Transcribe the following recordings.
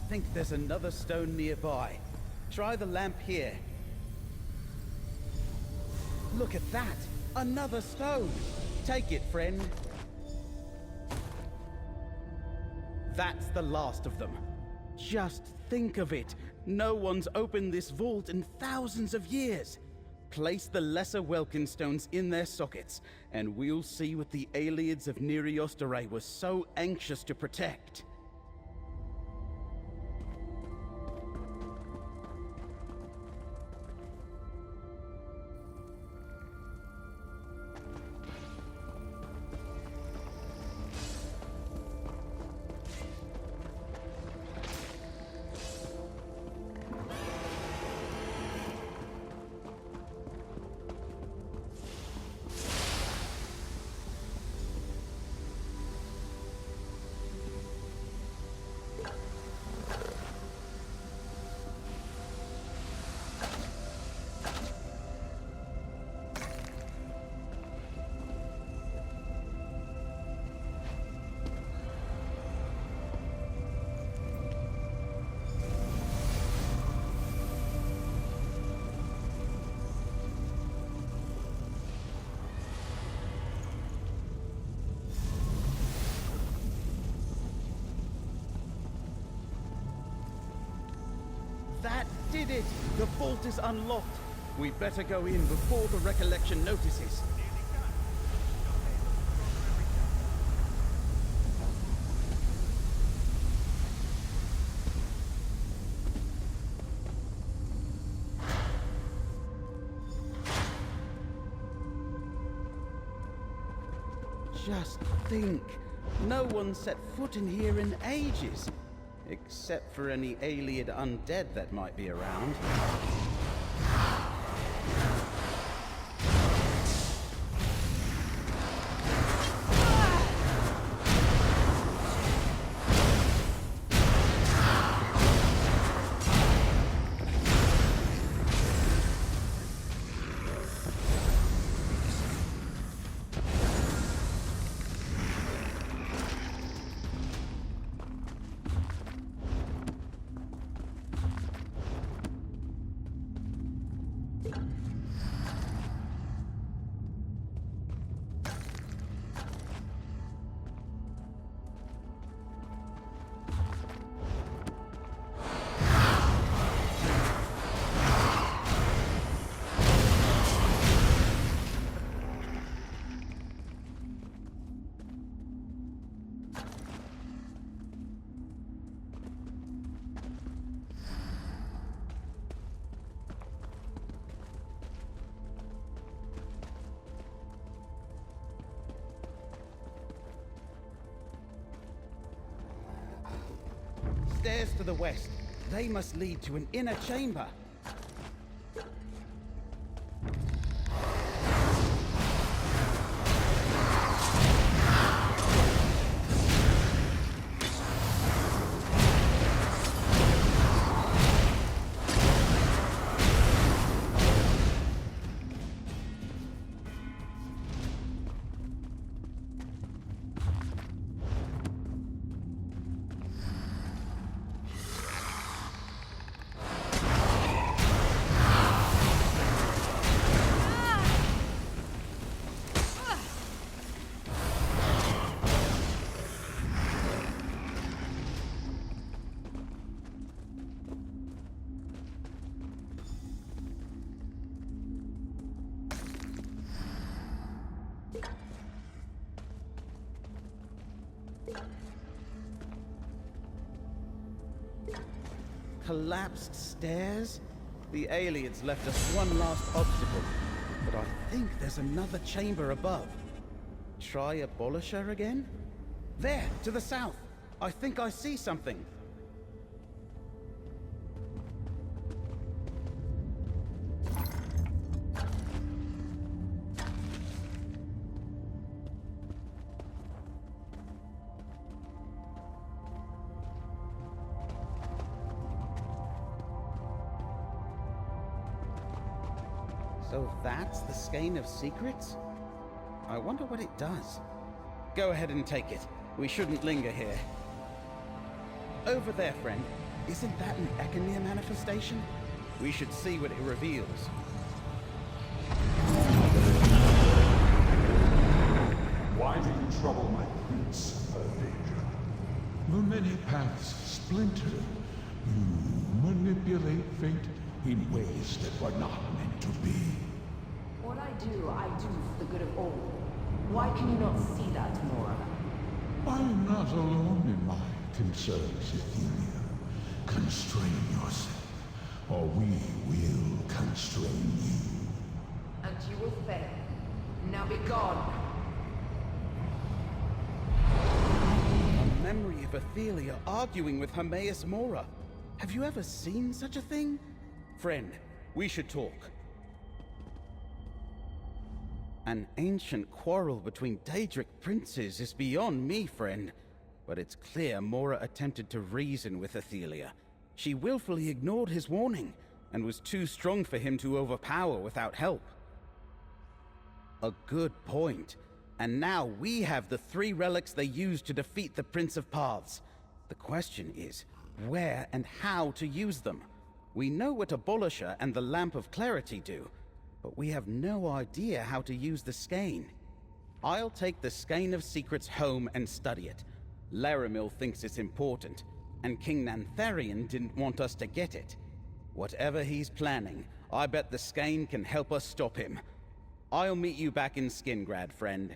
think there's another stone nearby. Try the lamp here. Look at that! Another stone! Take it, friend. That's the last of them. Just think of it. No one's opened this vault in thousands of years. Place the lesser Welkin stones in their sockets, and we'll see what the Aelids of Neriostare were so anxious to protect. That did it! The vault is unlocked. We better go in before the recollection notices. Just think, no one set foot in here in ages. Except for any Aeliad undead that might be around. Stairs to the west. They must lead to an inner chamber. Collapsed stairs? The Aelids left us one last obstacle, but I think there's another chamber above. Try Abolisher again? There, to the south. I think I see something. So that's the Skein of Secrets? I wonder what it does. Go ahead and take it. We shouldn't linger here. Over there, friend. Isn't that an Ekenir manifestation? We should see what it reveals. Why do you trouble my prince, danger? The many paths splinter. You manipulate fate in ways that were not meant to be. What I do for the good of all. Why can you not see that, Mora? I'm not alone in my concerns, Athenia. Constrain yourself, or we will constrain you. And you will fail. Now be gone. A memory of Athelia arguing with Hermaeus Mora. Have you ever seen such a thing? Friend, we should talk. An ancient quarrel between Daedric princes is beyond me, friend. But it's clear Mora attempted to reason with Athelia. She willfully ignored his warning, and was too strong for him to overpower without help. A good point. And now we have the 3 relics they used to defeat the Prince of Paths. The question is, where and how to use them. We know what Abolisher and the Lamp of Clarity do, but we have no idea how to use the skein. I'll take the Skein of Secrets home and study it. Laramil thinks it's important, and King Nantharian didn't want us to get it. Whatever he's planning, I bet the skein can help us stop him. I'll meet you back in Skingrad, friend.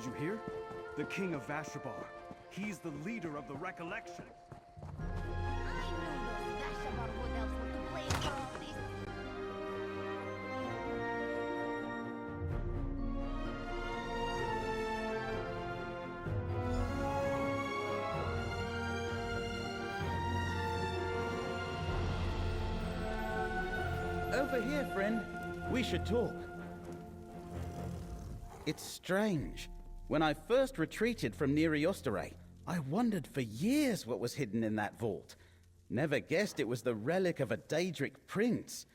you hear? The King of Vashabar. He's the leader of the Recollection. I knew those Vashabar hotels were to blame for all this. Over here, friend. We should talk. It's strange. When I first retreated from Neriostare, I wondered for years what was hidden in that vault. Never guessed it was the relic of a Daedric prince.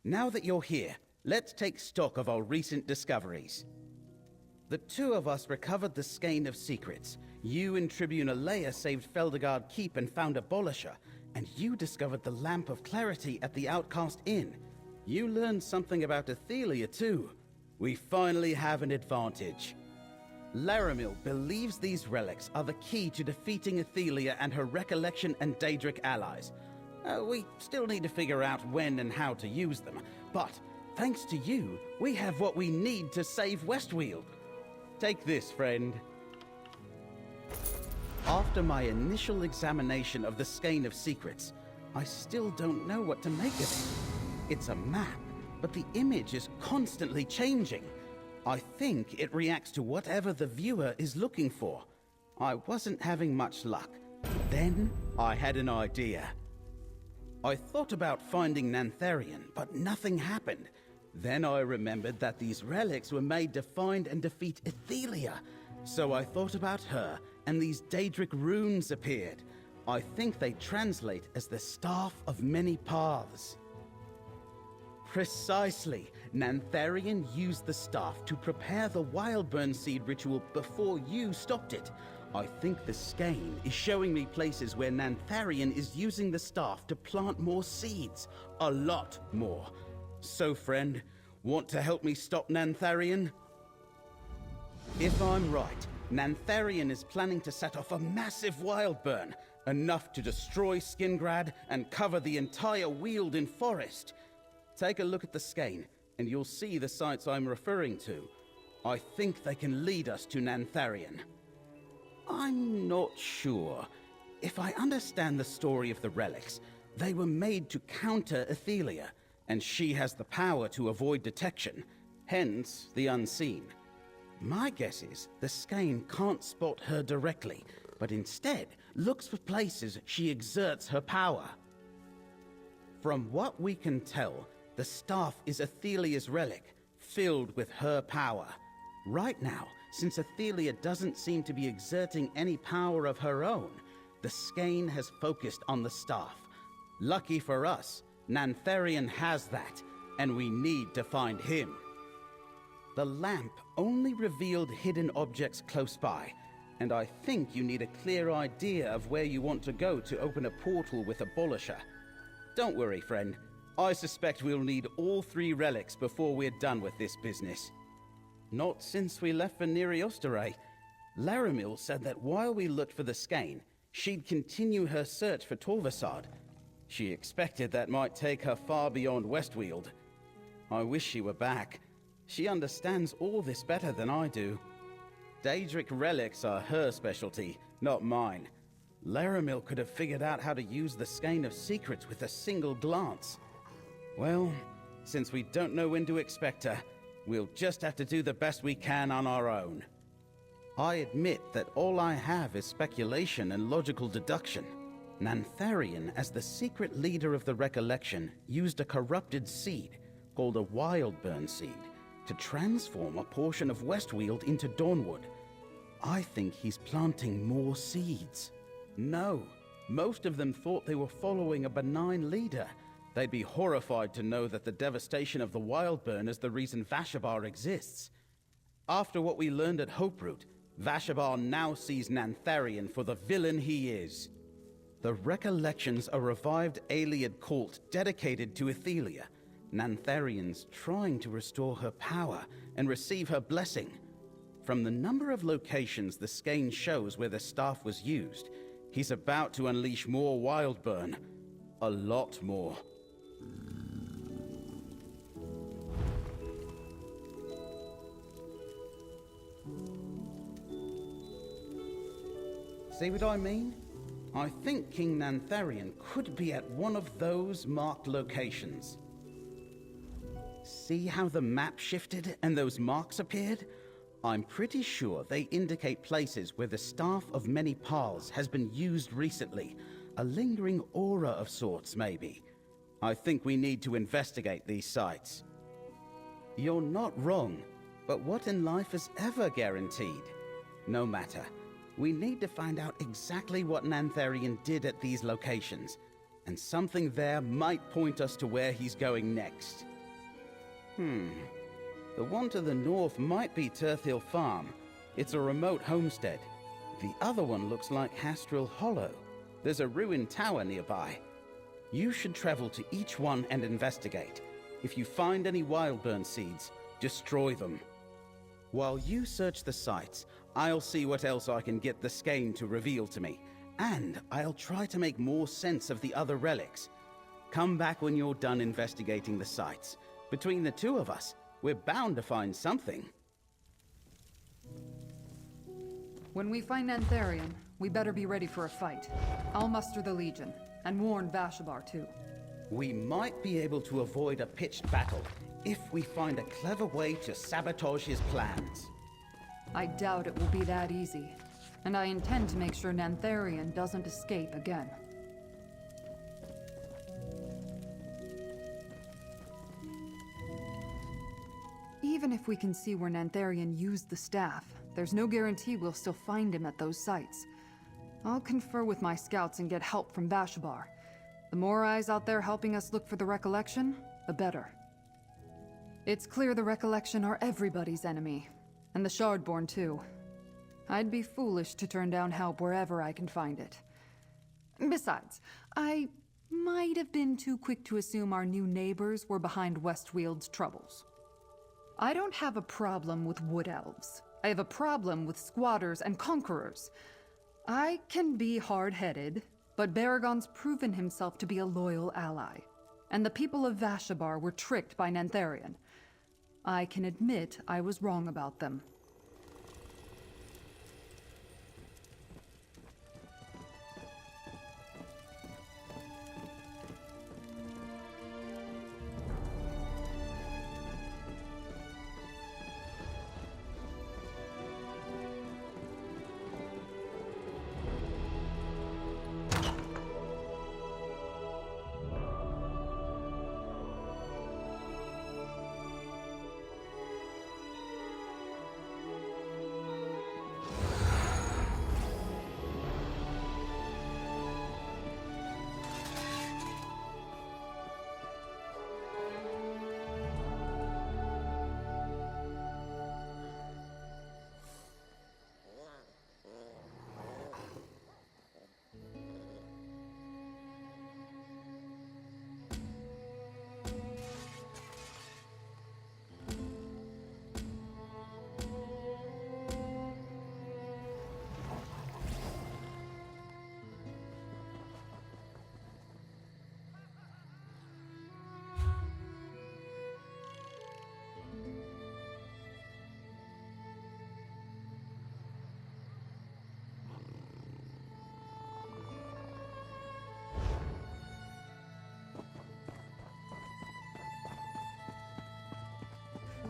Now that you're here, let's take stock of our recent discoveries. The two of us recovered the Skein of Secrets. You and Tribune Alea saved Feldergard Keep and found Abolisher, and you discovered the Lamp of Clarity at the Outcast Inn. You learned something about Athelia too. We finally have an advantage. Laramil believes these relics are the key to defeating Athelia and her Recollection and Daedric allies. We still need to figure out when and how to use them, but thanks to you, we have what we need to save Westweald. Take this, friend. After my initial examination of the Skein of Secrets, I still don't know what to make of it. It's a map, but the image is constantly changing. I think it reacts to whatever the viewer is looking for. I wasn't having much luck. Then I had an idea. I thought about finding Nantharian, but nothing happened. Then I remembered that these relics were made to find and defeat Athelia. So I thought about her, and these Daedric runes appeared. I think they translate as the Staff of Many Paths. Precisely. Nantharian used the staff to prepare the Wildburn seed ritual before you stopped it. I think the skein is showing me places where Nantharian is using the staff to plant more seeds. A lot more. So, friend, want to help me stop Nantharian? If I'm right, Nantharian is planning to set off a massive Wildburn, enough to destroy Skingrad and cover the entire Weald in forest. Take a look at the skein, and you'll see the sites I'm referring to. I think they can lead us to Nantharian. I'm not sure. If I understand the story of the relics, they were made to counter Athelia, and she has the power to avoid detection, hence the unseen. My guess is the skein can't spot her directly, but instead looks for places she exerts her power. From what we can tell, the staff is Athelia's relic, filled with her power. Right now, since Athelia doesn't seem to be exerting any power of her own, the skein has focused on the staff. Lucky for us, Nantharian has that, and we need to find him. The lamp only revealed hidden objects close by, and I think you need a clear idea of where you want to go to open a portal with Abolisher. Don't worry, friend. I suspect we'll need all 3 relics before we're done with this business. Not since we left for Neriostare. Laramil said that while we looked for the skein, she'd continue her search for Torvasad. She expected that might take her far beyond Westweald. I wish she were back. She understands all this better than I do. Daedric relics are her specialty, not mine. Laramil could have figured out how to use the Skein of Secrets with a single glance. Well, since we don't know when to expect her, we'll just have to do the best we can on our own. I admit that all I have is speculation and logical deduction. Nantharian, as the secret leader of the Recollection, used a corrupted seed, called a Wildburn seed, to transform a portion of Westweald into Dawnwood. I think he's planting more seeds. No, most of them thought they were following a benign leader. They'd be horrified to know that the devastation of the Wildburn is the reason Vashabar exists. After what we learned at Hoperoot, Vashabar now sees Nantharian for the villain he is. The Recollection's a revived Ayleid cult dedicated to Athelia. Nantharian's trying to restore her power and receive her blessing. From the number of locations the skein shows where the staff was used, he's about to unleash more Wildburn. A lot more. See what I mean? I think King Nantharian could be at one of those marked locations. See how the map shifted and those marks appeared? I'm pretty sure they indicate places where the Staff of Many Paths has been used recently. A lingering aura of sorts, maybe. I think we need to investigate these sites. You're not wrong, but what in life is ever guaranteed? No matter. We need to find out exactly what Nantharian did at these locations, and something there might point us to where he's going next. The one to the north might be Turthil Farm. It's a remote homestead. The other one looks like Hastrel Hollow. There's a ruined tower nearby. You should travel to each one and investigate. If you find any wildburn seeds, destroy them. While you search the sites, I'll see what else I can get the skein to reveal to me. And I'll try to make more sense of the other relics. Come back when you're done investigating the sites. Between the two of us, we're bound to find something. When we find Nantharian, we better be ready for a fight. I'll muster the Legion, and warn Vashabar too. We might be able to avoid a pitched battle if we find a clever way to sabotage his plans. I doubt it will be that easy, and I intend to make sure Nantharian doesn't escape again. Even if we can see where Nantharian used the staff, there's no guarantee we'll still find him at those sites. I'll confer with my scouts and get help from Vashabar. The more eyes out there helping us look for the Recollection, the better. It's clear the Recollection are everybody's enemy, and the Shardborn too. I'd be foolish to turn down help wherever I can find it. Besides, I might have been too quick to assume our new neighbors were behind Westwield's troubles. I don't have a problem with wood elves. I have a problem with squatters and conquerors. I can be hard-headed, but Baragon's proven himself to be a loyal ally. And the people of Vashabar were tricked by Nantharian. I can admit I was wrong about them.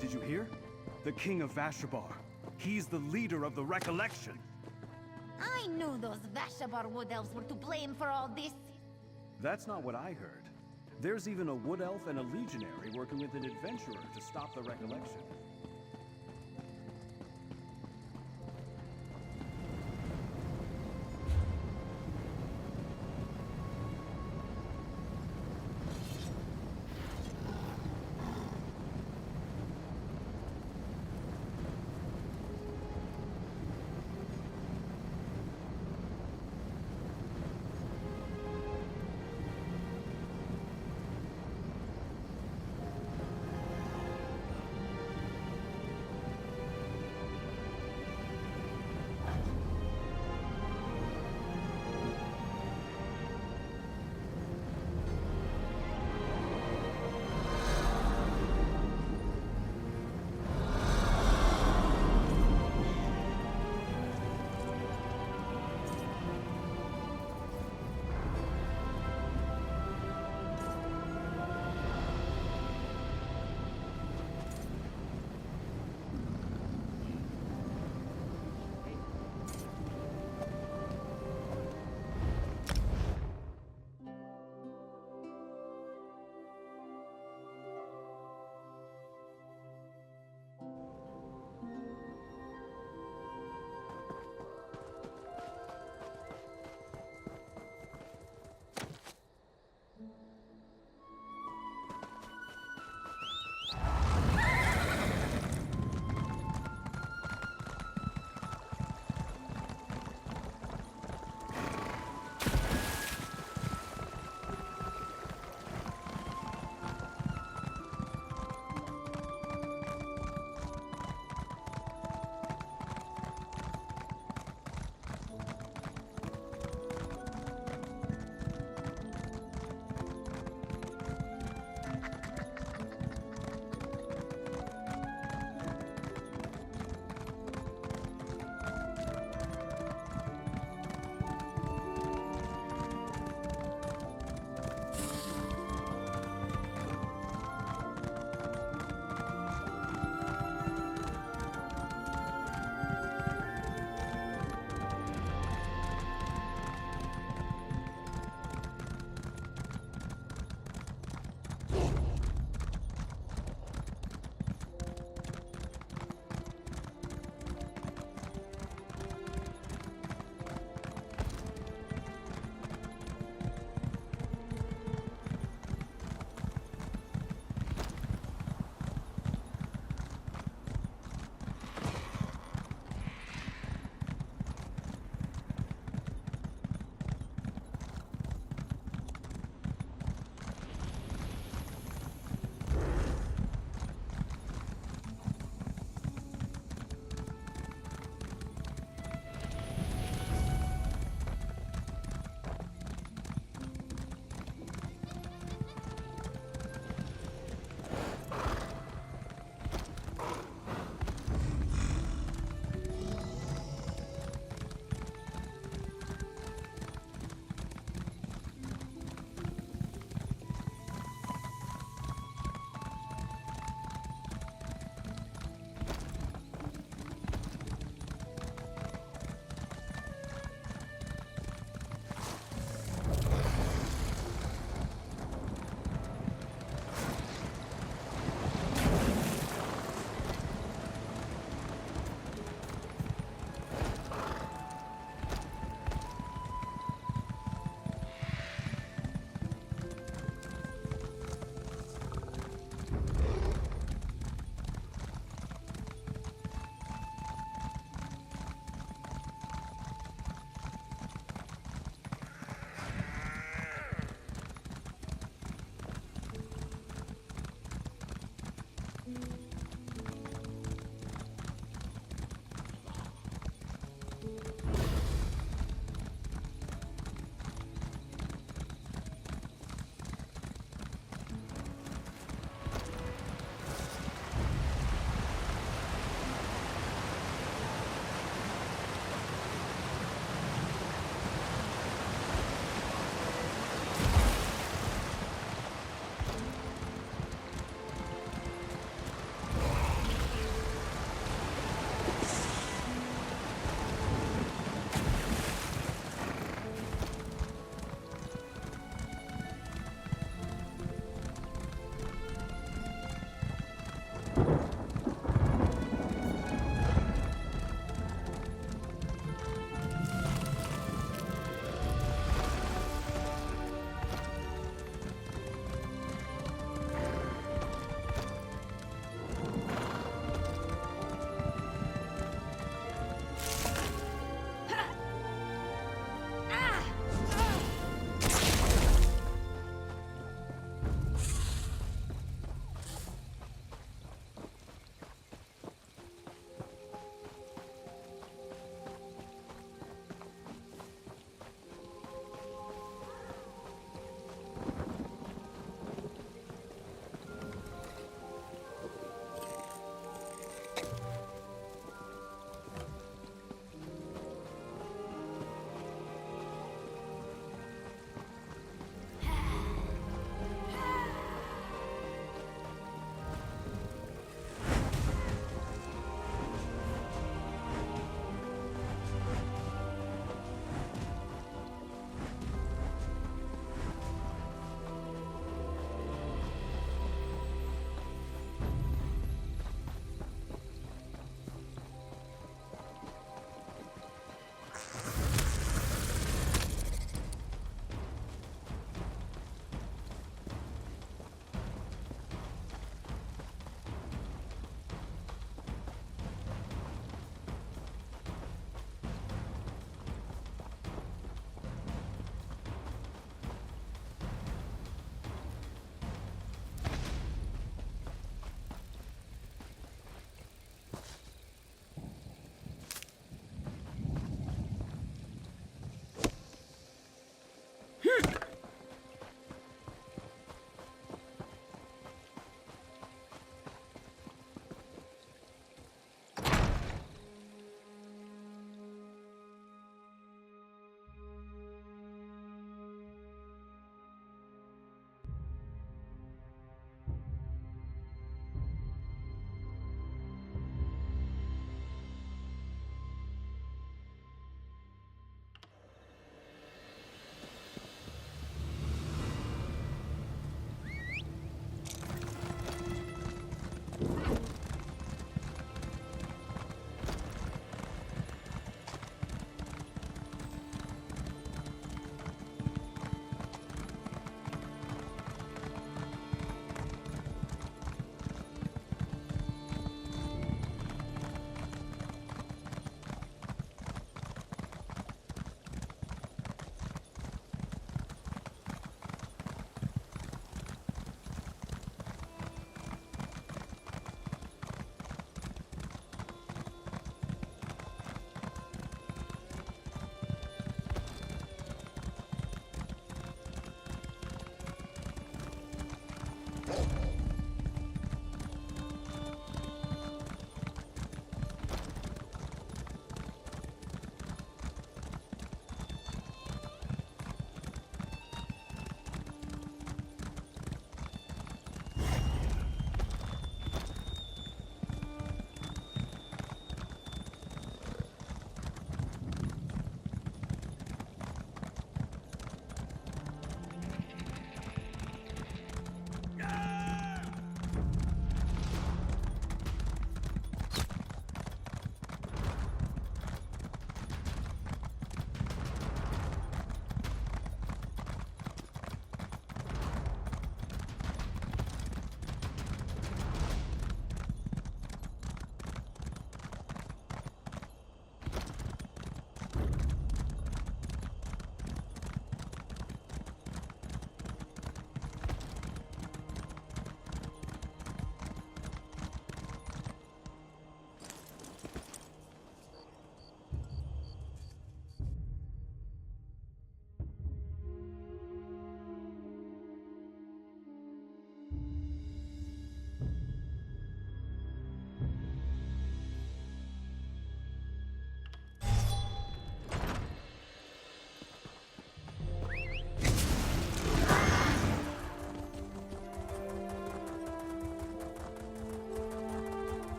Did you hear? The King of Vashabar. He's the leader of the Recollection. I knew those Vashabar wood elves were to blame for all this. That's not what I heard. There's even a wood elf and a legionary working with an adventurer to stop the Recollection.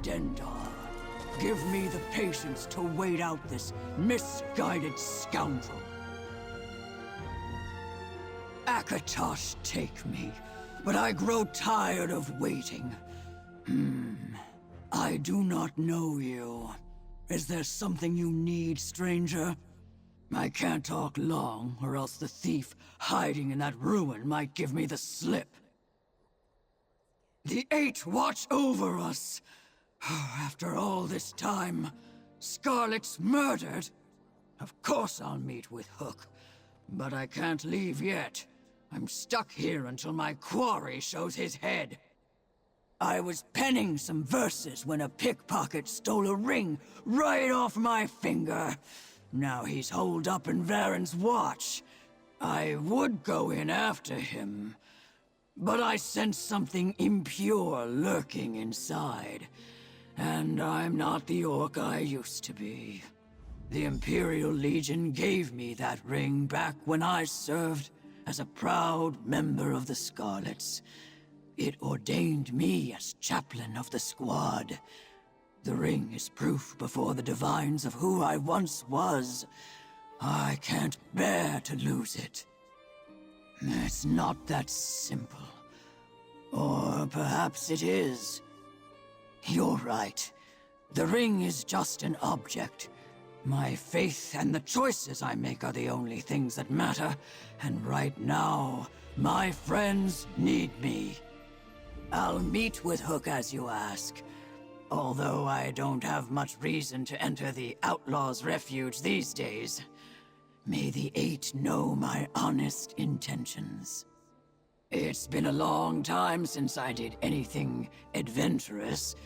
Stendarr. Give me the patience to wait out this misguided scoundrel. Akatosh, take me, but I grow tired of waiting. I do not know you. Is there something you need, stranger? I can't talk long, or else the thief hiding in that ruin might give me the slip. The Eight watch over us. After all this time, Scarlet's murdered. Of course I'll meet with Hook, but I can't leave yet. I'm stuck here until my quarry shows his head. I was penning some verses when a pickpocket stole a ring right off my finger. Now he's holed up in Varen's watch. I would go in after him, but I sense something impure lurking inside. And I'm not the orc I used to be. The Imperial Legion gave me that ring back when I served as a proud member of the Scarlets. It ordained me as chaplain of the squad. The ring is proof before the divines of who I once was. I can't bear to lose it. It's not that simple. Or perhaps it is. You're right. The ring is just an object. My faith and the choices I make are the only things that matter. And right now, my friends need me. I'll meet with Hook as you ask. Although I don't have much reason to enter the Outlaw's Refuge these days. May the Eight know my honest intentions. It's been a long time since I did anything adventurous,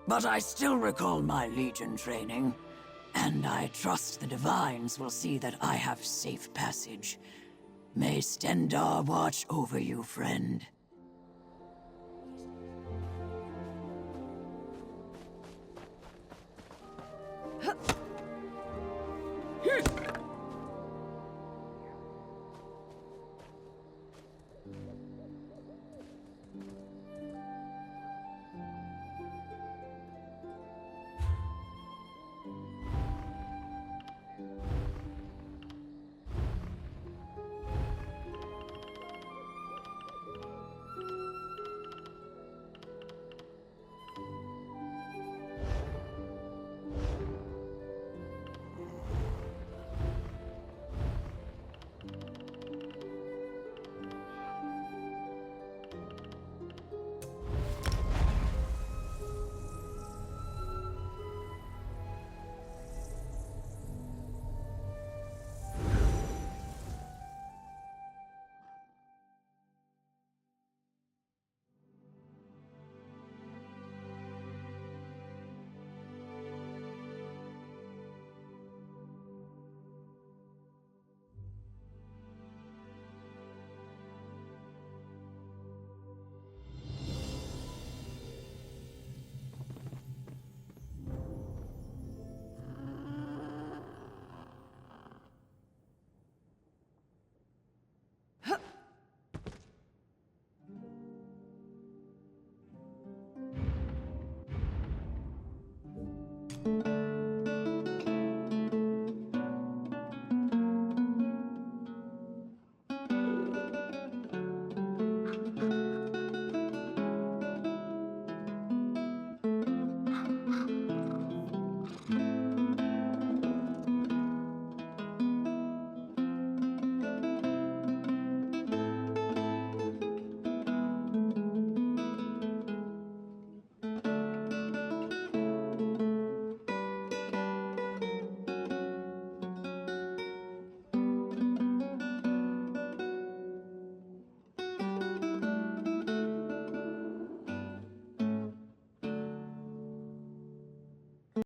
but I still recall my Legion training, and I trust the Divines will see that I have safe passage. May Stendarr watch over you, friend. Huh.